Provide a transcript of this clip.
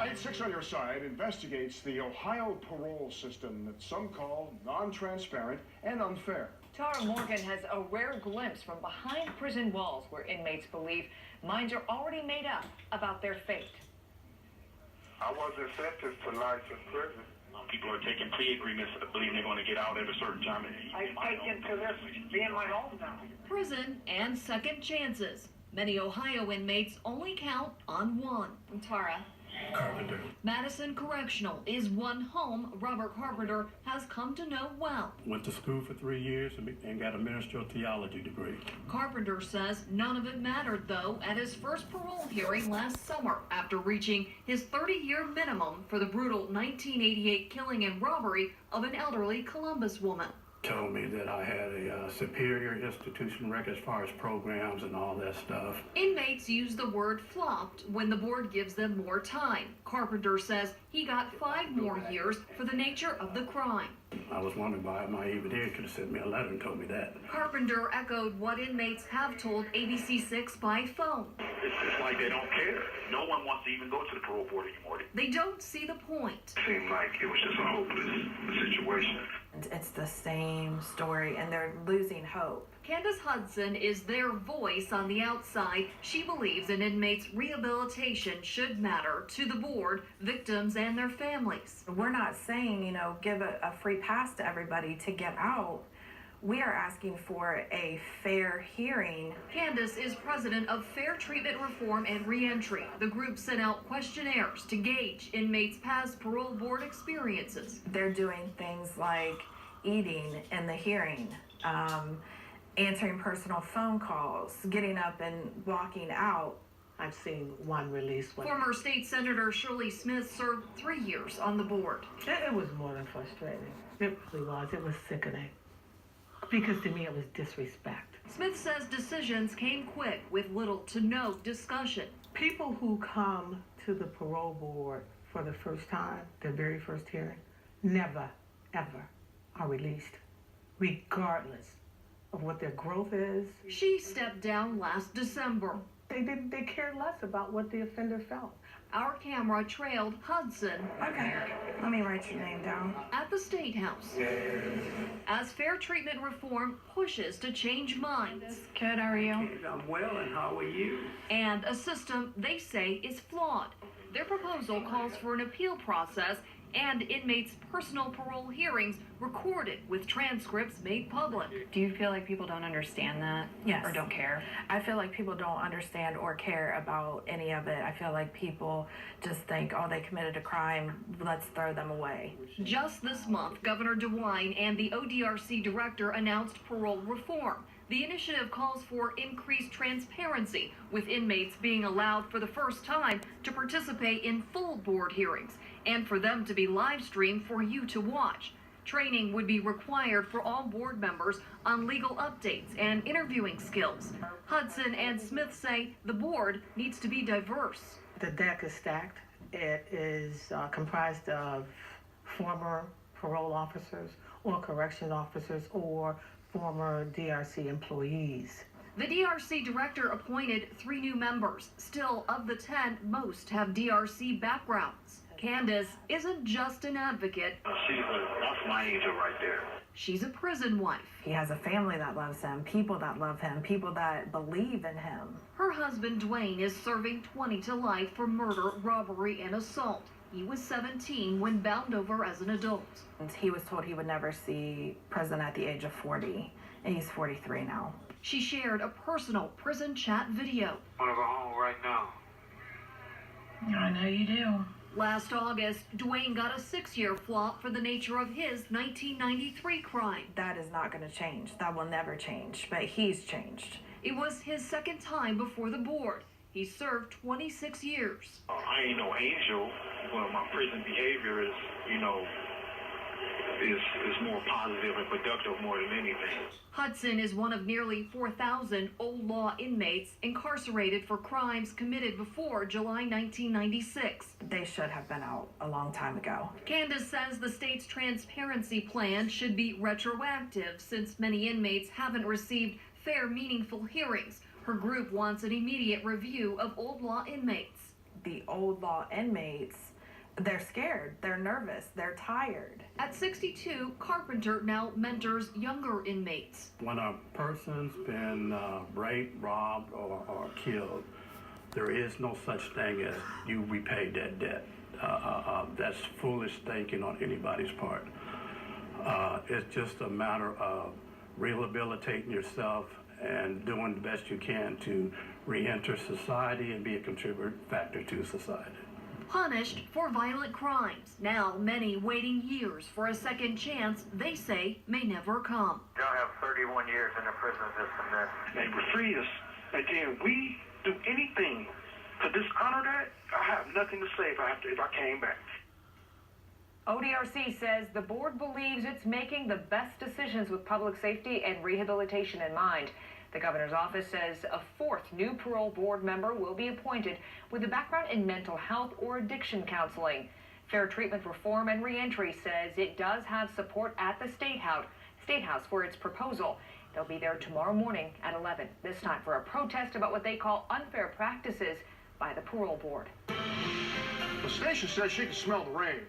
At 6 on your side investigates the Ohio parole system that some call non-transparent and unfair. Tara Morgan has a rare glimpse from behind prison walls where inmates believe minds are already made up about their fate. I wasn't sentenced to life in prison. People are taking plea agreements believing they're going to get out at a certain time. I've taken to this being my home now. Prison and second chances. Many Ohio inmates only count on one. Tara. Carpenter. Madison Correctional is one home Robert Carpenter has come to know well. Went to school for 3 years and got a ministerial theology degree. Carpenter says none of it mattered, though, at his first parole hearing last summer after reaching his 30-year minimum for the brutal 1988 killing and robbery of an elderly Columbus woman. Told me that I had a superior institution record as far as programs and all that stuff. Inmates use the word flopped when the board gives them more time. Carpenter says he got 5 more years for the nature of the crime. I was wondering why my even here could have sent me a letter and told me that. Carpenter echoed what inmates have told ABC6 by phone. It's like they don't care. No one wants to even go to the parole board anymore. They don't see the point. It seemed like it was just a hopeless situation. It's the same story, and they're losing hope. Candace Hudson is their voice on the outside. She believes an inmate's rehabilitation should matter to the board, victims, and their families. We're not saying, give a free pass to everybody to get out. We are asking for a fair hearing. Candace is president of Fair Treatment Reform and Reentry. The group sent out questionnaires to gauge inmates' past parole board experiences. They're doing things like eating in the hearing, answering personal phone calls, getting up and walking out. I've seen one release. Former State Senator Shirley Smith served 3 years on the board. It was more than frustrating. It really was. It was sickening. Because to me it was disrespect. Smith says decisions came quick with little to no discussion. People who come to the parole board for the first time, their very first hearing, never, ever are released, regardless of what their growth is. She stepped down last December. They cared less about what the offender felt. Our camera trailed Hudson. Okay, let me write your name down. At the State House. As Fair Treatment Reform pushes to change minds. Good, how are you? I'm well, and how are you? And a system they say is flawed. Their proposal calls for an appeal process and inmates' personal parole hearings recorded with transcripts made public. Do you feel like people don't understand that? Yes. Or don't care? I feel like people don't understand or care about any of it. I feel like people just think, oh, they committed a crime, let's throw them away. Just this month, Governor DeWine and the ODRC director announced parole reform. The initiative calls for increased transparency, with inmates being allowed for the first time to participate in full board hearings and for them to be live streamed for you to watch. Training would be required for all board members on legal updates and interviewing skills. Hudson and Smith say the board needs to be diverse. The deck is stacked. It is comprised of former parole officers or correction officers or former DRC employees. The DRC director appointed 3 new members. Still, of the 10, most have DRC backgrounds. Candace isn't just an advocate. That's my angel right there. She's a prison wife. He has a family that loves him, people that love him, people that believe in him. Her husband, Dwayne, is serving 20 to life for murder, robbery, and assault. He was 17 when bound over as an adult. And he was told he would never see prison at the age of 40, and he's 43 now. She shared a personal prison chat video. I want to go home right now. I know you do. Last August, Dwayne got a 6-year flop for the nature of his 1993 crime. That is not going to change. That will never change, but he's changed. It was his second time before the board. He served 26 years. I ain't no angel, but my prison behavior is, is more positive and productive more than anything. Hudson is one of nearly 4,000 old law inmates incarcerated for crimes committed before July 1996. They should have been out a long time ago. Candace says the state's transparency plan should be retroactive since many inmates haven't received fair, meaningful hearings. Her group wants an immediate review of old law inmates. the old law inmates, they're scared, they're nervous, they're tired. At 62, Carpenter now mentors younger inmates. When a person's been raped, robbed, or killed, there is no such thing as you repay that debt. That's foolish thinking on anybody's part. It's just a matter of rehabilitating yourself and doing the best you can to re-enter society and be a contributing factor to society. Punished for violent crimes. Now many waiting years for a second chance they say may never come. Y'all have 31 years in the prison system then. And we're free us. And then we do anything to dishonor that. I have nothing to say if I came back. ODRC says the board believes it's making the best decisions with public safety and rehabilitation in mind. The governor's office says a fourth new parole board member will be appointed with a background in mental health or addiction counseling. Fair Treatment Reform and Reentry says it does have support at the State House for its proposal. They'll be there tomorrow morning at 11, this time for a protest about what they call unfair practices by the parole board. The station says she can smell the rain.